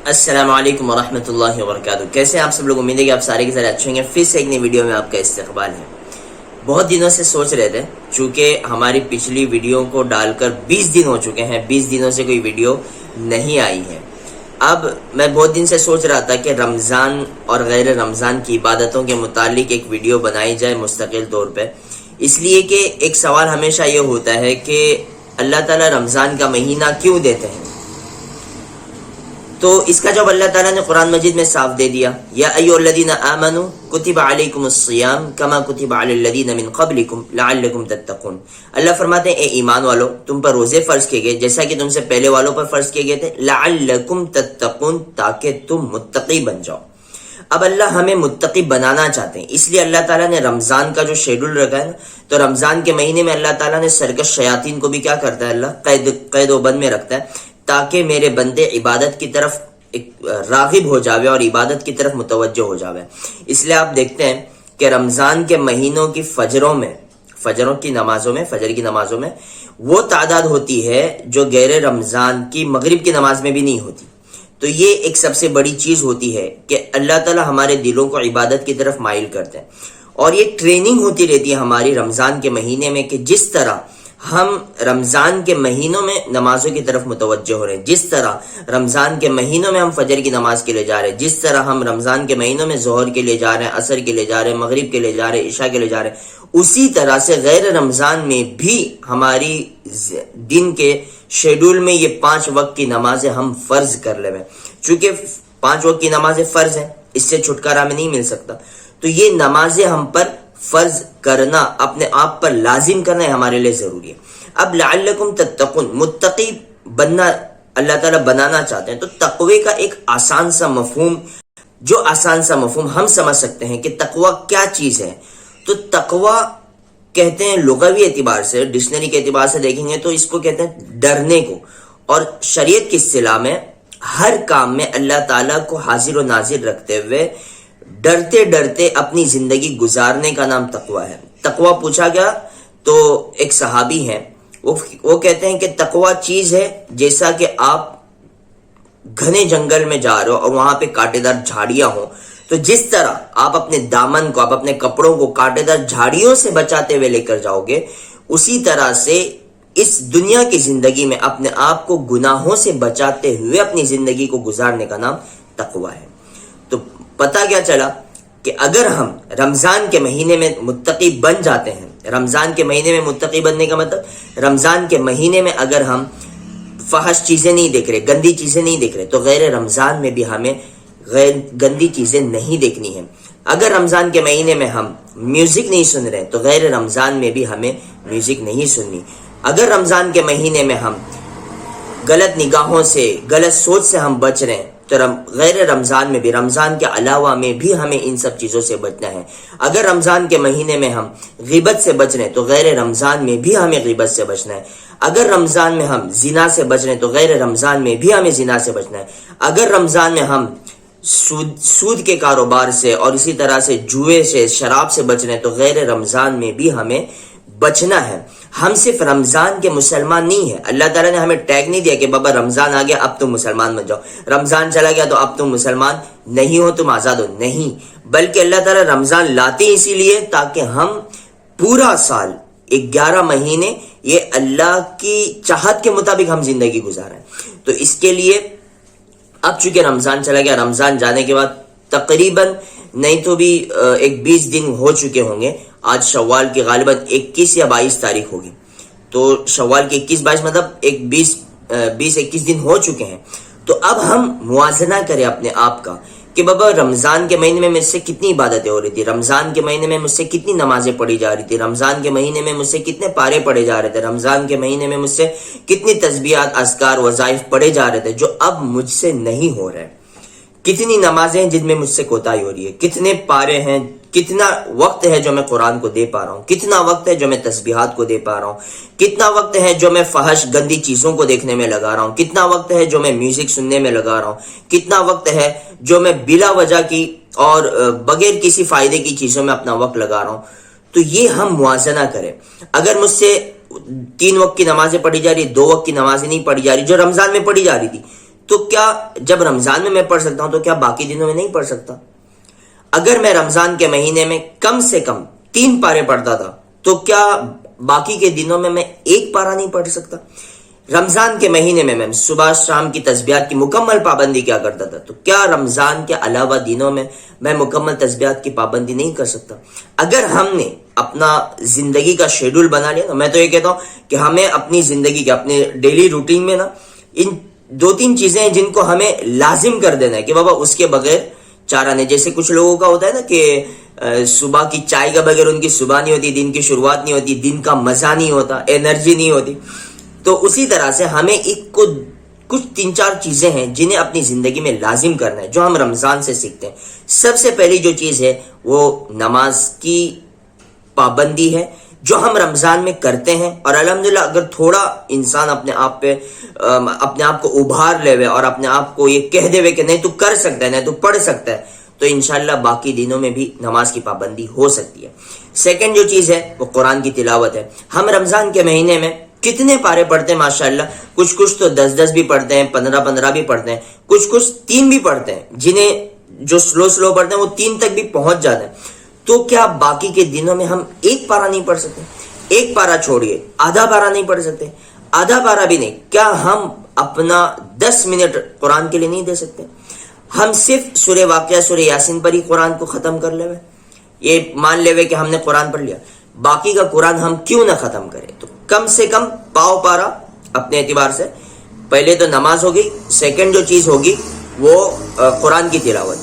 السلام علیکم ورحمۃ اللہ وبرکاتہ. کیسے ہیں آپ سب لوگ؟ امید ہے کہ آپ سارے کے سارے اچھے ہوں گے. پھر سے ایک نئی ویڈیو میں آپ کا استقبال ہے. بہت دنوں سے سوچ رہے تھے، چونکہ ہماری پچھلی ویڈیو کو ڈال کر 20 دن ہو چکے ہیں، 20 دنوں سے کوئی ویڈیو نہیں آئی ہے. اب میں بہت دن سے سوچ رہا تھا کہ رمضان اور غیر رمضان کی عبادتوں کے متعلق ایک ویڈیو بنائی جائے مستقل طور پہ، اس لیے کہ ایک سوال ہمیشہ یہ ہوتا ہے کہ اللہ تعالیٰ رمضان کا مہینہ کیوں دیتے ہیں. تو اس کا جواب اللہ تعالیٰ نے قرآن مجید میں صاف دے دیا. یا ایھا الذین آمنوا کتب علیکم الصیام کما کتب علی الذین من قبلکم لعلکم تتقون. اللہ فرماتے ہیں اے ایمان والو، تم پر روزے فرض کیے گئے جیسا کہ تم سے پہلے والوں پر فرض کیے گئے تھے، لعلکم تتقون، تاکہ تم متقی بن جاؤ. اب اللہ ہمیں متقی بنانا چاہتے ہیں، اس لیے اللہ تعالیٰ نے رمضان کا جو شیڈول رکھا ہے نا، تو رمضان کے مہینے میں اللہ تعالیٰ نے سرکش شیاطین کو بھی کیا کرتا ہے، اللہ قید و بند میں رکھتا ہے، تاکہ میرے بندے عبادت کی طرف راغب ہو جاوے اور عبادت کی طرف متوجہ ہو جاوے. اس لیے آپ دیکھتے ہیں کہ رمضان کے مہینوں کی فجر کی نمازوں میں وہ تعداد ہوتی ہے جو غیر رمضان کی مغرب کی نماز میں بھی نہیں ہوتی. تو یہ ایک سب سے بڑی چیز ہوتی ہے کہ اللہ تعالی ہمارے دلوں کو عبادت کی طرف مائل کرتے ہیں. اور یہ ٹریننگ ہوتی رہتی ہے ہماری رمضان کے مہینے میں کہ جس طرح ہم رمضان کے مہینوں میں نمازوں کی طرف متوجہ ہو رہے ہیں، جس طرح رمضان کے مہینوں میں ہم فجر کی نماز کے لیے جا رہے ہیں، جس طرح ہم رمضان کے مہینوں میں ظہر کے لیے جا رہے ہیں، عصر کے لیے جا رہے ہیں، مغرب کے لیے جا رہے ہیں، عشاء کے لیے جا رہے ہیں، اسی طرح سے غیر رمضان میں بھی ہماری دن کے شیڈول میں یہ 5 وقت کی نمازیں ہم فرض کر لے. چونکہ 5 وقت کی نمازیں فرض ہیں، اس سے چھٹکارا ہمیں نہیں مل سکتا، تو یہ نمازیں ہم پر فرض کرنا، اپنے آپ پر لازم کرنا ہمارے لیے ضروری ہے. اب لعلکم تتقون، متقی بننا اللہ تعالیٰ بنانا چاہتے ہیں. تو تقوی کا ایک آسان سا مفہوم ہم سمجھ سکتے ہیں کہ تقوی کیا چیز ہے. تو تقوی کہتے ہیں لغوی اعتبار سے، ڈکشنری کے اعتبار سے دیکھیں گے تو اس کو کہتے ہیں ڈرنے کو، اور شریعت کی اصطلاح میں ہر کام میں اللہ تعالیٰ کو حاضر و ناظر رکھتے ہوئے ڈرتے ڈرتے اپنی زندگی گزارنے کا نام تقوی ہے. تقوی پوچھا گیا تو ایک صحابی ہیں، وہ کہتے ہیں کہ تقوی چیز ہے جیسا کہ آپ گھنے جنگل میں جا رہے ہو اور وہاں پہ کانٹے دار جھاڑیاں ہوں، تو جس طرح آپ اپنے دامن کو، آپ اپنے کپڑوں کو کانٹے دار جھاڑیوں سے بچاتے ہوئے لے کر جاؤ گے، اسی طرح سے اس دنیا کی زندگی میں اپنے آپ کو گناہوں سے بچاتے ہوئے اپنی زندگی کو گزارنے کا نام تقوی ہے. تو پتہ کیا چلا کہ اگر ہم رمضان کے مہینے میں متقی بن جاتے ہیں، رمضان کے مہینے میں متقی بننے کا مطلب رمضان کے مہینے میں اگر ہم فحش چیزیں نہیں دیکھ رہے، گندی چیزیں نہیں دیکھ رہے، تو غیر رمضان میں بھی ہمیں گندی چیزیں نہیں دیکھنی ہیں. اگر رمضان کے مہینے میں ہم میوزک نہیں سن رہے تو غیر رمضان میں بھی ہمیں میوزک نہیں سننی. اگر رمضان کے مہینے میں ہم غلط نگاہوں سے، غلط سوچ سے ہم بچ رہے ہیں تو غیر رمضان میں بھی، رمضان کے علاوہ میں بھی ہمیں ان سب چیزوں سے بچنا ہے. اگر رمضان کے مہینے میں ہم غیبت سے بچ رہے ہیں تو غیر رمضان میں بھی ہمیں غیبت سے بچنا ہے. اگر رمضان میں ہم زنا سے بچ رہے ہیں تو غیر رمضان میں بھی ہمیں زنا سے بچنا ہے. اگر رمضان میں ہم سود کے کاروبار سے اور اسی طرح سے جوئے سے، شراب سے بچ رہے ہیں تو غیر رمضان میں بھی ہمیں بچنا ہے. ہم صرف رمضان کے مسلمان نہیں ہیں. اللہ تعالیٰ نے ہمیں ٹیگ نہیں دیا کہ بابا رمضان آ گیا اب تم مسلمان بن جاؤ، رمضان چلا گیا تو اب تم مسلمان نہیں ہو، تم آزاد ہو. نہیں، بلکہ اللہ تعالیٰ رمضان لاتے ہیں اسی لیے تاکہ ہم پورا سال 11 مہینے یہ اللہ کی چاہت کے مطابق ہم زندگی گزاریں. تو اس کے لیے اب چونکہ رمضان چلا گیا، رمضان جانے کے بعد تقریباً نہیں تو بھی 20 دن ہو چکے ہوں گے. آج شوال کی غالباً 21 یا 22 تاریخ ہوگی، تو شوال کی 21-22 مطلب 20-21 دن ہو چکے ہیں. تو اب ہم موازنہ کریں اپنے آپ کا کہ بابا رمضان کے مہینے میں مجھ سے کتنی عبادتیں ہو رہی تھی، رمضان کے مہینے میں مجھ سے کتنی نمازیں پڑھی جا رہی تھی، رمضان کے مہینے میں مجھ سے کتنے پارے پڑھے جا رہے تھے، رمضان کے مہینے میں مجھ سے کتنی تسبیحات، اذکار، وظائف پڑھے جا رہے تھے جو اب مجھ سے نہیں ہو رہے. کتنی نمازیں ہیں جن میں مجھ سے کوتاہی ہو رہی ہے، کتنے پارے ہیں، کتنا وقت ہے جو میں قرآن کو دے پا رہا ہوں، کتنا وقت ہے جو میں تسبیحات کو دے پا رہا ہوں، کتنا وقت ہے جو میں فحش گندی چیزوں کو دیکھنے میں لگا رہا ہوں، کتنا وقت ہے جو میں میوزک سننے میں لگا رہا ہوں، کتنا وقت ہے جو میں بلا وجہ کی اور بغیر کسی فائدے کی چیزوں میں اپنا وقت لگا رہا ہوں. تو یہ ہم موازنہ کریں. اگر مجھ سے 3 وقت کی نمازیں پڑھی جا رہی، 2 وقت کی نمازیں نہیں پڑھی جا رہی جو رمضان میں پڑھی جا رہی تھی، تو کیا جب رمضان میں پڑھ سکتا ہوں تو کیا باقی دنوں میں نہیں پڑھ سکتا؟ اگر میں رمضان کے مہینے میں کم سے کم 3 پارے پڑھتا تھا تو کیا باقی کے دنوں میں ایک پارا نہیں پڑھ سکتا؟ رمضان کے مہینے میں صبح شام کی تسبیحات کی مکمل پابندی کیا کرتا تھا، تو کیا رمضان کے علاوہ دنوں میں مکمل تسبیحات کی پابندی نہیں کر سکتا؟ اگر ہم نے اپنا زندگی کا شیڈول بنا لیا نا، میں تو یہ کہتا ہوں کہ ہمیں اپنی زندگی کے اپنے ڈیلی روٹین میں نا ان 2-3 چیزیں ہیں جن کو ہمیں لازم کر دینا ہے کہ بابا اس کے بغیر چارہ نہیں. جیسے کچھ لوگوں کا ہوتا ہے نا کہ صبح کی چائے کے بغیر ان کی صبح نہیں ہوتی، دن کی شروعات نہیں ہوتی، دن کا مزہ نہیں ہوتا، انرجی نہیں ہوتی. تو اسی طرح سے ہمیں کچھ 3-4 چیزیں ہیں جنہیں اپنی زندگی میں لازم کرنا ہے، جو ہم رمضان سے سیکھتے ہیں. سب سے پہلی جو چیز ہے وہ نماز کی پابندی ہے، جو ہم رمضان میں کرتے ہیں. اور الحمدللہ اگر تھوڑا انسان اپنے آپ کو ابھار لے اور اپنے آپ کو یہ کہہ دے کہ نہیں تو کر سکتا ہے، نہیں تو پڑھ سکتا ہے، تو انشاءاللہ باقی دنوں میں بھی نماز کی پابندی ہو سکتی ہے. سیکنڈ جو چیز ہے وہ قرآن کی تلاوت ہے. ہم رمضان کے مہینے میں کتنے پارے پڑھتے ہیں ماشاءاللہ، کچھ تو 10 بھی پڑھتے ہیں، 15 بھی پڑھتے ہیں، کچھ 3 بھی پڑھتے ہیں، جنہیں جو سلو پڑھتے ہیں وہ 3 تک بھی پہنچ جاتے ہیں. تو کیا باقی کے دنوں میں ہم ایک پارا نہیں پڑھ سکتے؟ ایک پارا چھوڑیے، آدھا پارا نہیں پڑھ سکتے؟ آدھا پارا بھی نہیں، کیا ہم اپنا 10 منٹ قرآن کے لیے نہیں دے سکتے؟ ہم صرف سورہ واقعہ، سورہ یاسین پر ہی قرآن کو ختم کر لے، یہ مان لے کہ ہم نے قرآن پڑھ لیا، باقی کا قرآن ہم کیوں نہ ختم کریں؟ تو کم سے کم پاؤ پارا اپنے اعتبار سے. پہلے تو نماز ہوگی، سیکنڈ جو چیز ہوگی وہ قرآن کی تلاوت.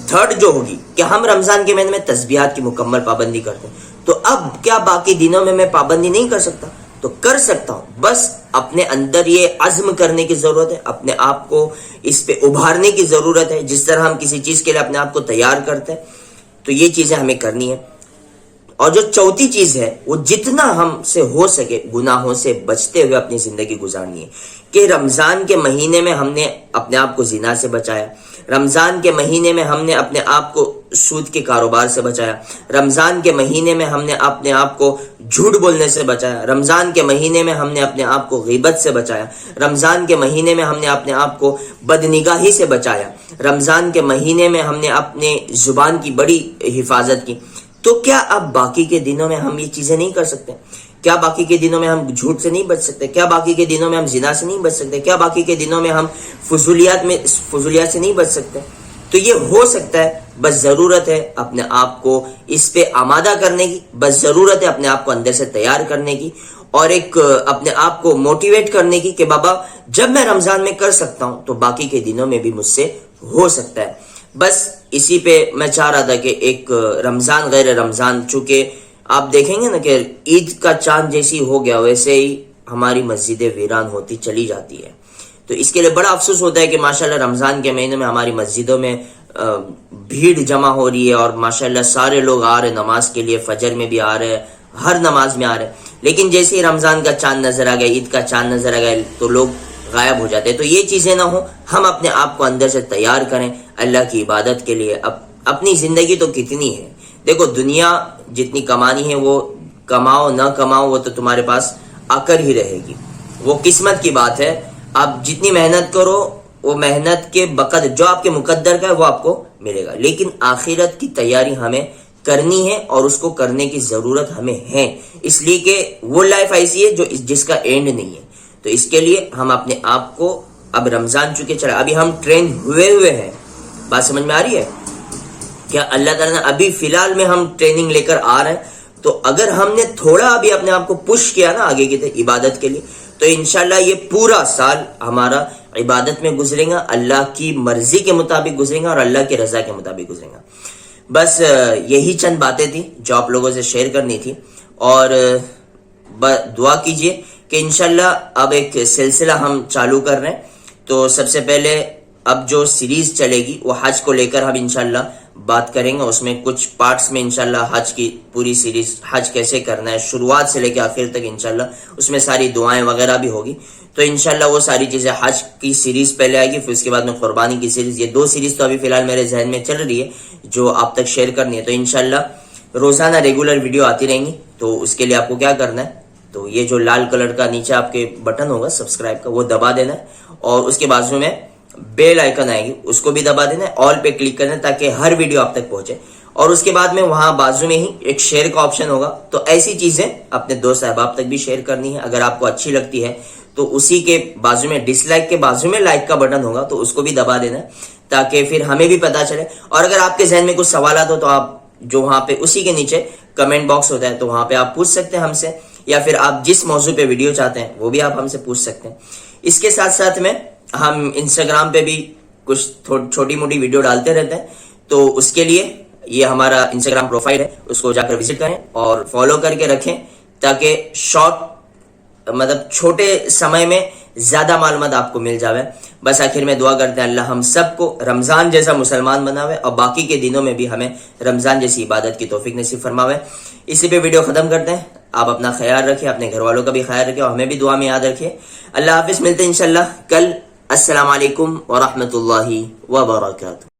تھرڈ جو ہوگی کہ ہم رمضان کے مہینے میں تسبیحات کی مکمل پابندی کرتے ہیں. تو اب کیا باقی دنوں میں پابندی نہیں کر سکتا؟ تو کر سکتا ہوں، بس اپنے اندر یہ عزم کرنے کی ضرورت ہے، اپنے آپ کو اس پہ ابھارنے کی ضرورت ہے. جس طرح ہم کسی چیز کے لیے اپنے آپ کو تیار کرتے ہیں تو یہ چیزیں ہمیں کرنی ہے. اور جو چوتھی چیز ہے وہ جتنا ہم سے ہو سکے گناہوں سے بچتے ہوئے اپنی زندگی گزارنی ہے. کہ رمضان کے مہینے میں ہم نے اپنے آپ کو زنا سے بچایا، رمضان کے مہینے میں ہم نے اپنے آپ کو سود کے کاروبار سے بچایا، رمضان کے مہینے میں ہم نے اپنے آپ کو جھوٹ بولنے سے بچایا، رمضان کے مہینے میں ہم نے اپنے آپ کو غیبت سے بچایا، رمضان کے مہینے میں ہم نے اپنے آپ کو بدنگاہی سے بچایا، رمضان کے مہینے میں ہم نے اپنے زبان کی بڑی حفاظت کی. تو کیا اب باقی کے دنوں میں ہم یہ چیزیں نہیں کر سکتے؟ کیا باقی کے دنوں میں ہم جھوٹ سے نہیں بچ سکتے؟ کیا باقی کے دنوں میں ہم زنا سے نہیں بچ سکتے؟ کیا باقی کے دنوں میں ہم فضولیات سے نہیں بچ سکتے؟ تو یہ ہو سکتا ہے، بس ضرورت ہے اپنے آپ کو اس پہ آمادہ کرنے کی، بس ضرورت ہے اپنے آپ کو اندر سے تیار کرنے کی، اور ایک اپنے آپ کو موٹیویٹ کرنے کی کہ بابا جب میں رمضان میں کر سکتا ہوں تو باقی کے دنوں میں بھی مجھ سے ہو سکتا ہے. بس اسی پہ میں چاہ رہا تھا کہ ایک رمضان غیر رمضان، چونکہ آپ دیکھیں گے نا کہ عید کا چاند جیسی ہو گیا ویسے ہی ہماری مسجدیں ویران ہوتی چلی جاتی ہے. تو اس کے لیے بڑا افسوس ہوتا ہے کہ ماشاءاللہ رمضان کے مہینے میں ہماری مسجدوں میں بھیڑ جمع ہو رہی ہے، اور ماشاءاللہ سارے لوگ آ رہے نماز کے لیے، فجر میں بھی آ رہے، ہر نماز میں آ رہے، لیکن جیسے ہی رمضان کا چاند نظر آ گیا، عید کا چاند نظر آ گیا تو لوگ غائب ہو جاتے ہیں. تو یہ چیزیں نہ ہوں، ہم اپنے آپ کو اندر سے تیار کریں اللہ کی عبادت کے لیے. اپنی زندگی تو کتنی ہے، دیکھو دنیا جتنی کمانی ہے وہ کماؤ نہ کماؤ وہ تو تمہارے پاس آ کر ہی رہے گی، وہ قسمت کی بات ہے. آپ جتنی محنت کرو وہ محنت کے بقدر جو آپ کے مقدر کا ہے وہ آپ کو ملے گا، لیکن آخرت کی تیاری ہمیں کرنی ہے اور اس کو کرنے کی ضرورت ہمیں ہے، اس لیے کہ وہ لائف ایسی ہے جس کا اینڈ نہیں ہے. تو اس کے لیے ہم اپنے آپ کو، اب رمضان چکے چلا، ابھی ہم ٹرین ہوئے ہیں، بات سمجھ میں آ رہی ہے کیا؟ اللہ تعالیٰ نے ابھی فی الحال میں ہم ٹریننگ لے کر آ رہے ہیں. تو اگر ہم نے تھوڑا ابھی اپنے آپ کو پش کیا نا آگے کی عبادت کے لیے، تو انشاءاللہ یہ پورا سال ہمارا عبادت میں گزرے گا، اللہ کی مرضی کے مطابق گزرے گا اور اللہ کی رضا کے مطابق گزرے گا. بس یہی چند باتیں تھیں جو آپ لوگوں سے شیئر کرنی تھی، اور دعا کیجئے کہ انشاءاللہ اب ایک سلسلہ ہم چالو کر رہے ہیں. تو سب سے پہلے اب جو سیریز چلے گی وہ حج کو لے کر ہم انشاءاللہ بات کریں گے. اس میں کچھ پارٹس میں انشاءاللہ حج کی پوری سیریز، حج کیسے کرنا ہے شروعات سے لے کے آخر تک انشاءاللہ، اس میں ساری دعائیں وغیرہ بھی ہوگی. تو انشاءاللہ وہ ساری چیزیں، حج کی سیریز پہلے آئے گی، پھر اس کے بعد میں قربانی کی سیریز. یہ 2 سیریز تو ابھی فی الحال میرے ذہن میں چل رہی ہے جو آپ تک شیئر کرنی ہے. تو انشاءاللہ روزانہ ریگولر ویڈیو آتی رہیں گی. تو اس کے لیے آپ کو کیا کرنا ہے، تو یہ جو لال کلر کا نیچے آپ کے بٹن ہوگا سبسکرائب کا، وہ دبا دینا ہے، اور اس کے بازو میں بیل آئیکن آئے گی اس کو بھی دبا دینا ہے, آل پہ کلک کرنا ہے تاکہ ہر ویڈیو آپ تک پہنچے. اور اس کے بعد میں وہاں بازو میں ہی ایک شیئر کا آپشن ہوگا, تو ایسی چیزیں اپنے دوست احباب تک بھی شیئر کرنی ہے. اگر آپ کو اچھی لگتی ہے تو اسی کے بازو میں ڈس لائک کے بازو میں لائک کا بٹن ہوگا, تو اس کو بھی دبا دینا ہے تاکہ پھر ہمیں بھی پتا چلے. اور اگر آپ کے ذہن میں کچھ سوالات ہو تو آپ جو وہاں پہ اسی کے نیچے کمنٹ باکس ہوتا ہے تو وہاں پہ آپ پوچھ سکتے ہیں ہم سے, یا پھر آپ جس موضوع پہ ویڈیو چاہتے ہیں وہ بھی آپ ہم سے پوچھ سکتے ہیں. اس کے ساتھ ساتھ میں ہم انسٹاگرام پہ بھی کچھ چھوٹی موٹی ویڈیو ڈالتے رہتے ہیں, تو اس کے لیے یہ ہمارا انسٹاگرام پروفائل ہے, اس کو جا کر وزٹ کریں اور فالو کر کے رکھیں تاکہ شارٹ مطلب چھوٹے سمے میں زیادہ معلومات آپ کو مل جاوے. بس آخر میں دعا کرتے ہیں اللہ ہم سب کو رمضان جیسا مسلمان بناوے اور باقی کے دنوں میں بھی ہمیں رمضان جیسی عبادت کی توفیق نصیب فرماوے. اسی پہ ویڈیو ختم کرتے ہیں. آپ اپنا خیال رکھیں, اپنے گھر والوں کا بھی خیال رکھیں اور ہمیں بھی دعا میں یاد رکھیں. اللہ حافظ, ملتے ہیں انشاءاللہ کل. السلام علیکم ورحمۃ اللہ وبرکاتہ.